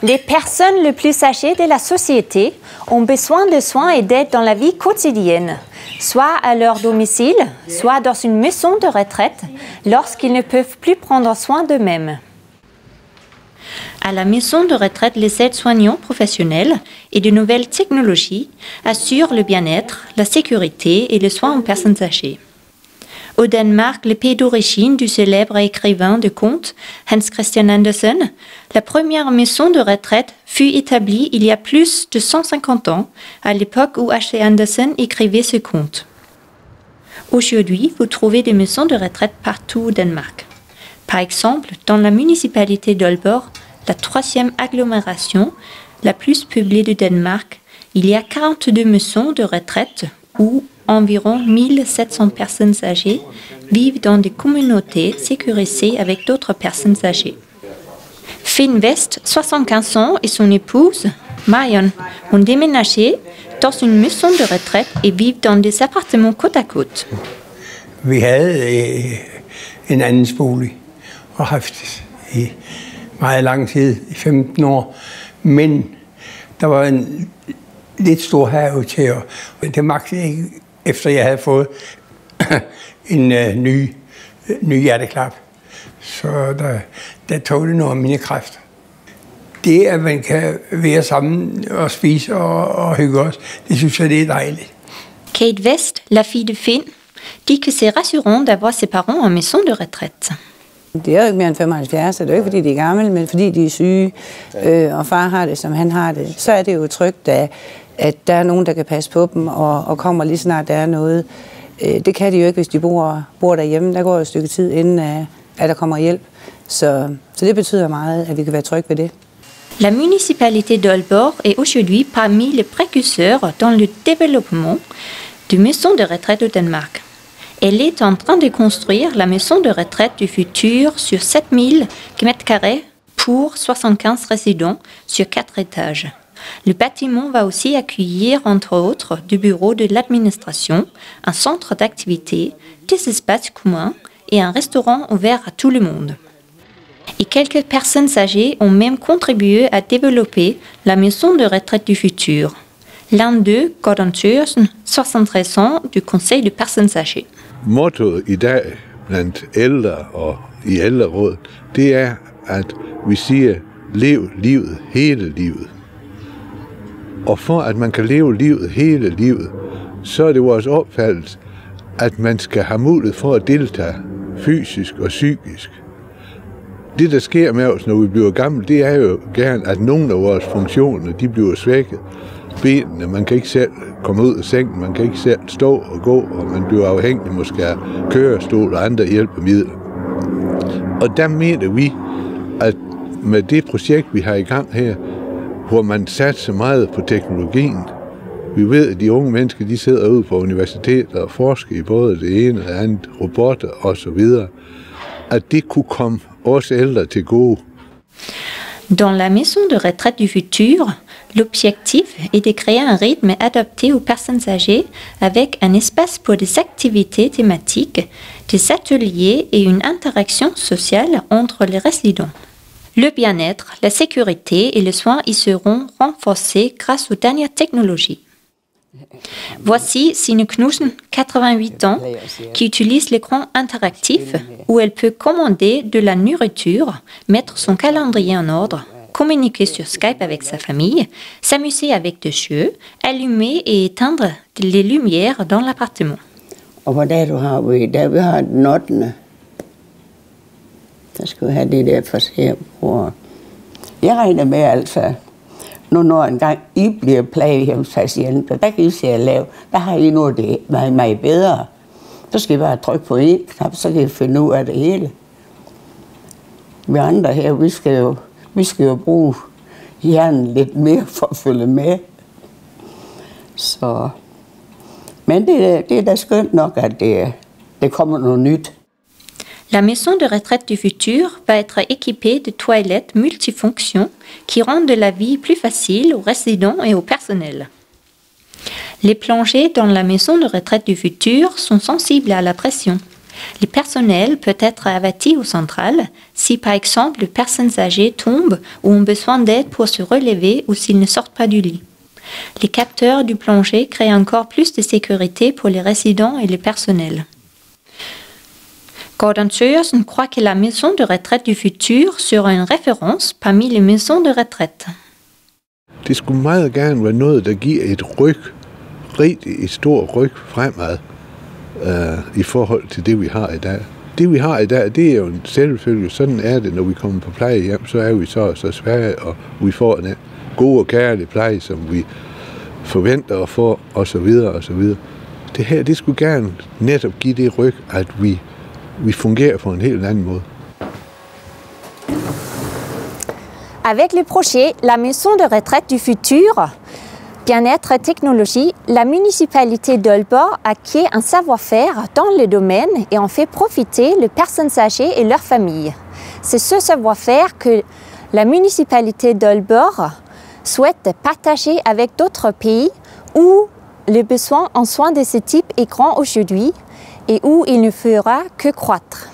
Les personnes les plus âgées de la société ont besoin de soins et d'aide dans la vie quotidienne, soit à leur domicile, soit dans une maison de retraite, lorsqu'ils ne peuvent plus prendre soin d'eux-mêmes. À la maison de retraite, les aides-soignants professionnels et de nouvelles technologies assurent le bien-être, la sécurité et le soin aux personnes âgées. Au Danemark, le pays d'origine du célèbre écrivain de contes Hans Christian Andersen, la première maison de retraite fut établie il y a plus de 150 ans, à l'époque où H.C. Andersen écrivait ce conte. Aujourd'hui, vous trouvez des maisons de retraite partout au Danemark. Par exemple, dans la municipalité d'Aalborg, la troisième agglomération la plus peuplée du Danemark, il y a 42 maisons de retraite où environ 1700 personnes âgées vivent dans des communautés sécurisées avec d'autres personnes âgées. Finn West, 75 ans, et son épouse, Marion, ont déménagé dans une maison de retraite et vivent dans des appartements côte à côte. Vi havde en andelsbolig og haft i meget lang tid, i 15 år, men der var en lidt stor have til, og det magtede jeg ikke, efter jeg havde fået en ny hjerteklap. Så der tog det noget af mine kræfter. Det, at man kan være sammen og spise og hygge os, det synes jeg, det er dejligt. Kate West, la fille de Finn, dit que c'est rassurant d'avoir ses parents en maison de retraite. Det er jo ikke mere end 75, så det er jo ikke, fordi de er gamle, men fordi de er syge, og far har det, som han har det. Så er det jo trygt, at der er nogen, der kan passe på dem, og kommer lige snart der er noget. Det kan de jo ikke, hvis de bor derhjemme. Der går jo et stykke tid, inden at der kommer hjælp. Så det betyder meget, at vi kan være trygge ved det. La municipalité d'Aalborg est aujourd'hui parmi les précurseurs dans le développement de maisons de retraite au Danemark. Elle est en train de construire la maison de retraite du futur sur 7000 m² pour 75 résidents sur 4 étages. Le bâtiment va aussi accueillir, entre autres, du bureau de l'administration, un centre d'activité, des espaces communs et un restaurant ouvert à tout le monde. Et quelques personnes âgées ont même contribué à développer la maison de retraite du futur. L'un d'eux, Gordon Thøgersen, 73 ans, du Conseil de personnes âgées. Mottoet i dag blandt ældre og i ældreråd, det er, at vi siger, lev livet hele livet. Og for at man kan leve livet hele livet, så er det vores opfattelse, at man skal have mulighed for at deltage fysisk og psykisk. Det, der sker med os, når vi bliver gamle, det er jo gerne, at nogle af vores funktioner, de bliver svækket. Benene, man kan ikke selv komme ud af sengen, man kan ikke selv stå og gå, og man bliver afhængig måske af kørestol og andre hjælpemidler. Og der mener vi, at med det projekt, vi har i gang her, hvor man satser meget på teknologien, vi ved, at de unge mennesker, de sidder ude på universiteter og forsker i både det ene og det andet, robotter osv., at det kunne komme os ældre til gode. Dans la maison de retraite du futur, l'objectif est de créer un rythme adapté aux personnes âgées avec un espace pour des activités thématiques, des ateliers et une interaction sociale entre les résidents. Le bien-être, la sécurité et le soin y seront renforcés grâce aux dernières technologies. Voici Signe Knudsen, 88 ans, qui utilise l'écran interactif où elle peut commander de la nourriture, mettre son calendrier en ordre, communiquer sur Skype avec sa famille, s'amuser avec des jeux, allumer et éteindre les lumières dans l'appartement. Og hvor dato har vi? Vi har den 8. Der skal vi have det der for se på. Jeg regner med altså, nu når engang I bliver plejehjemspatienter, der kan I se at lave, der har I noget det meget bedre. Så skal I bare trykke på en knap, så kan I finde ud af det hele. Vi andre her, vi skal jo bruge hjernen lidt mere for at følge med. Så, men det er da skønt nok, at det kommer noget nyt. La maison de retraite du futur va être équipée de toilettes multifonctions qui rendent la vie plus facile aux résidents et au personnel. Les plongées dans la maison de retraite du futur sont sensibles à la pression. Le personnel peut être averti au central si, par exemple, les personnes âgées tombent ou ont besoin d'aide pour se relever ou s'ils ne sortent pas du lit. Les capteurs du plongée créent encore plus de sécurité pour les résidents et le personnel. Gordon Sørensen croit que la maison de retraite du futur sera une référence parmi les maisons de retraite. Det skulle meget gerne være noget, der giver et rigtig stort ryg fremad i forhold til det, vi har i dag. Det, vi har i dag, det er jo en selvfølge. Sådan er det, når vi kommer på plejehjem, så er vi så svage, og vi får en god og kærlig pleje, som vi forventer at få, osv. osv. Det her, det skulle gerne netop give det ryg, at vi fungerer på en helt anden måde. Avec le projet La Maison de Retraite du Futur, Bien-être et Technologie, la municipalité d'Aalborg acquiert un savoir-faire dans le domaine et en fait profiter les personnes âgées et leurs familles. C'est ce savoir-faire que la municipalité d'Aalborg souhaite partager avec d'autres pays où le besoin en soins de ce type est grand aujourd'hui et où il ne fera que croître.